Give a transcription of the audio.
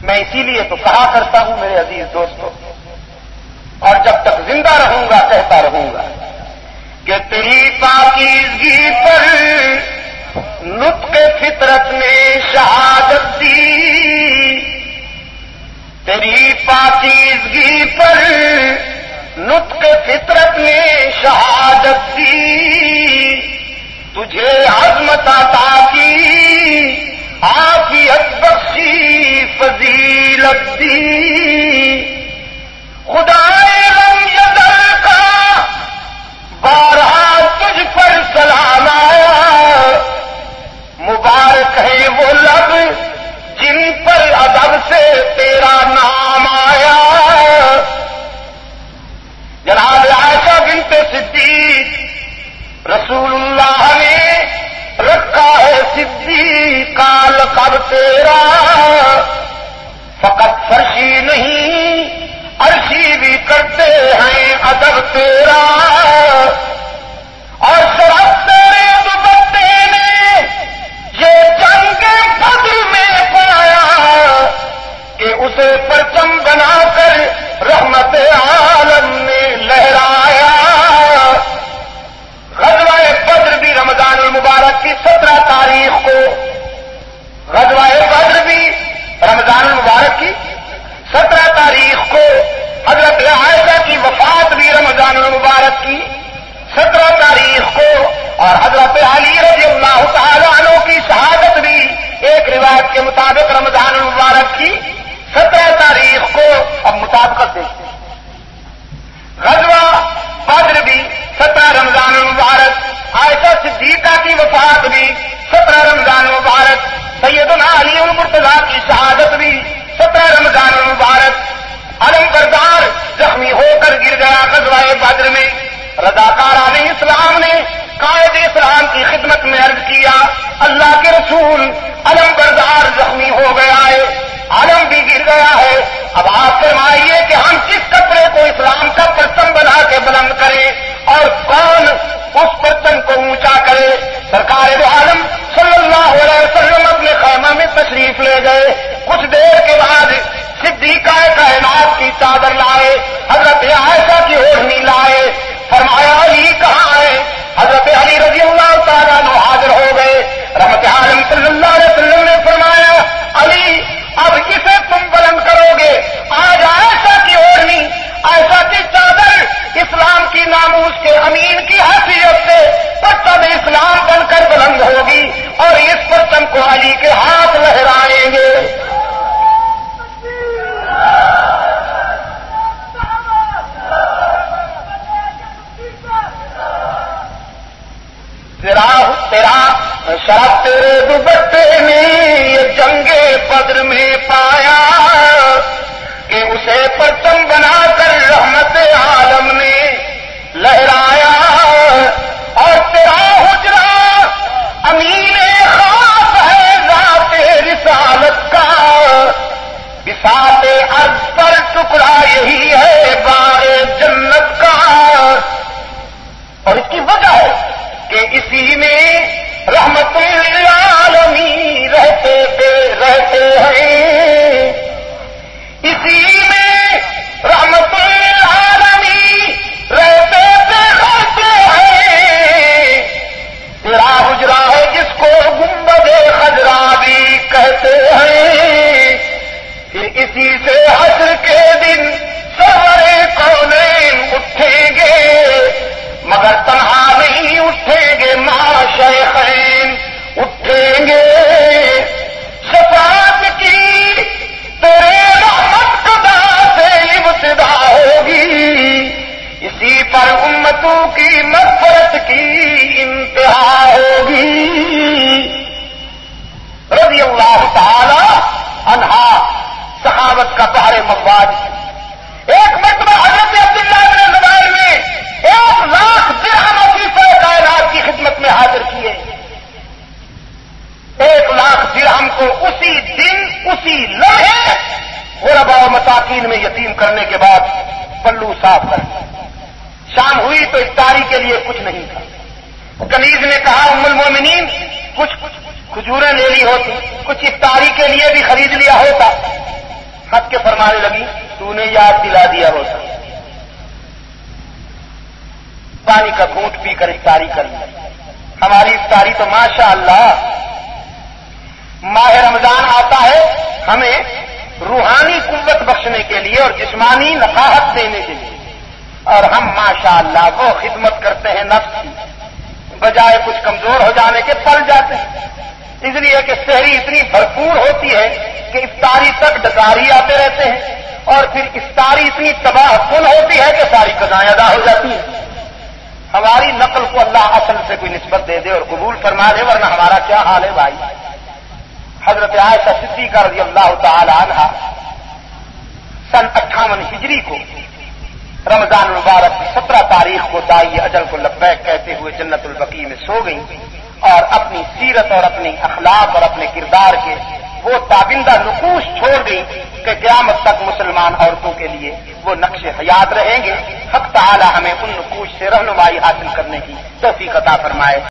میں اسی لیے تو کہا کرتا ہوں میرے عزیز دوستوں، اور جب تک زندہ رہوں گا کہتا رہوں گا کہ تیری پاکیزگی پر نطق فطرت نے شہادت دی، تیری پاکیزگی پر نطق فطرت نے شہادت دی، تجھے عظمت عطا کی عافیت بخشی فضیلت دی، خدائے غم یزل کا بارہا تجھ پر سلام آیا، مبارک ہے وہ لب جن پر ادب سے تیرا نام آیا، جناب عائشہ بنت صدیق رسول اللہ نے رکھا ہے صدیق کا لقب تیرا، فقط فرشی نہیں عرشی بھی کرتے ہیں ادب تیرا، اور شرف تیرے دوپٹے نے یہ جنگ بدر میں پایا کہ اسے پرچم بنا کر رحمت عالم نے لہرایا۔ غزوہ بدر بھی رمضان المبارک کی 17 تاریخ کو، غزوہ بدر بھی رمضان المبارک کی 17 تاریخ کو، حضرت عائشہ کی وفات بھی رمضان المبارک کی 17 تاریخ کو، اور حضرت علی رضی اللہ تعالی عنہ کی شہادت بھی ایک روایت کے مطابق رمضان المبارک کی 17 تاریخ کو۔ اب مطابقت دیکھتے ہیں، غزوہ بدر بھی 17 رمضان المبارک، عائشہ صدیقہ کی وفات بھی 17 رمضان المبارک، سیدنا علی المرتضیٰ کی شہادت بھی 17 رمضان المبارک، علم بردار زخمی ہو کر گر گیا غزوہ بدر میں، رضاکاران اسلام نے قائد اسلام کی خدمت میں عرض کیا اللہ کے رسول علم بردار زخمی ہو گیا ہے، علم بھی گر گیا ہے، اب آپ فرمائیے کہ ہم کس کپڑے کو اسلام کا پرچم بنا کے بلند کریں اور کون اس پرچم کو اونچا کرے؟ سرکار دو عالم صلی اللہ علیہ وسلم اپنے خیمہ میں تشریف لے گئے، کچھ دیر کے بعد صدیقہ کائنات کی چادر لائے، حضرت عائشہ کی اوڑھنی لائے، فرمایا علی کہاں ہے؟ حضرت علی رضی اللہ تعالیٰ عنہ حاضر ہو گئے، رحمت عالم صلی اللہ علیہ وسلم نے فرمایا علی اب کسے تم بلند کرو گے؟ آج عائشہ کی اوڑھنی، عائشہ کی چادر اسلام کی ناموس کے امین کی حیثیت سے پرچم اسلام بن کر بلند ہوگی، اور اس پرچم کو علی کے ہاتھ لہرائیں گے۔ تیرا شرف تیرے دوپٹے نے یہ جنگ بدر میں پایا کہ اسے پرچم بنا کر رحمت عالم نے لہرایا، اور تیرا حجرہ امین خاص ہے ذات رسالت کا، بساط عرض پر ٹکڑا یہی ہے بار جنت کا، اور اس کی وجہ ہے کہ اسی میں رحمت للعالمین رہتے ہیں، اسی میں رحمت للعالمین رہتے ہیں، تیرا حجرہ ہے جس کو گنبد خضرا بھی کہتے ہیں، پھر اسی سے حشر کے دن سوارے کونین اٹھیں گے، مگر تنہا نہیں اٹھیں گے، ماں شیخین اٹھیں گے، شفاعت کی تیرے رحمت قدا سے ابتدا ہوگی، اسی پر امتوں کی مغفرت کی انتہا ہوگی۔ رضی اللہ تعالی عنہا صحابت کا بحر مفاد، ایک مرتبہ حضرت عبداللہ بن زبیر میں 1,00,000 درہم وظیفہ کائنات کی خدمت میں حاضر کیے، 1,00,000 درہم کو اسی دن اسی لمحے غرباء و مساکین میں یتیم کرنے کے بعد پلو صاف کر دیا۔ شام ہوئی تو افطاری کے لیے کچھ نہیں تھا، کنیز نے کہا ام المومنین کچھ کھجوریں لے لی ہوتی، کچھ افطاری کے لیے بھی خرید لیا ہوتا، ہنس کے فرمانے لگی تو نے یاد دلا دیا ہوتا، پانی کا گھونٹ پی کر افطاری کر لی۔ ہماری افطاری تو ماشاء اللہ، ماہ رمضان آتا ہے ہمیں روحانی قوت بخشنے کے لیے اور جسمانی نفاحت دینے کے لیے، اور ہم ماشاء اللہ وہ خدمت کرتے ہیں نفس کی، بجائے کچھ کمزور ہو جانے کے پل جاتے ہیں، اس لیے کہ سحری اتنی بھرپور ہوتی ہے کہ افطاری تک ڈکاری آتے رہتے ہیں، اور پھر افطاری اتنی تباہ کن ہوتی ہے کہ ساری قضائیں ادا ہو جاتی ہیں۔ ہماری نقل کو اللہ اصل سے کوئی نسبت دے دے اور قبول فرما دے، ورنہ ہمارا کیا حال ہے بھائی۔ حضرت عائشہ صدیقہ رضی اللہ تعالی عنہا سن 58 ہجری کو رمضان المبارک کی 17 تاریخ کو داعی اجل کو لبیک کہتے ہوئے جنت البقیع میں سو گئیں، اور اپنی سیرت اور اپنی اخلاق اور اپنے کردار کے وہ تابندہ نقوش چھوڑ گئی کہ قیامت تک مسلمان عورتوں کے لیے وہ نقش حیات رہیں گے۔ حق تعالی ہمیں ان نقوش سے رہنمائی حاصل کرنے کی توفیق عطا فرمائے۔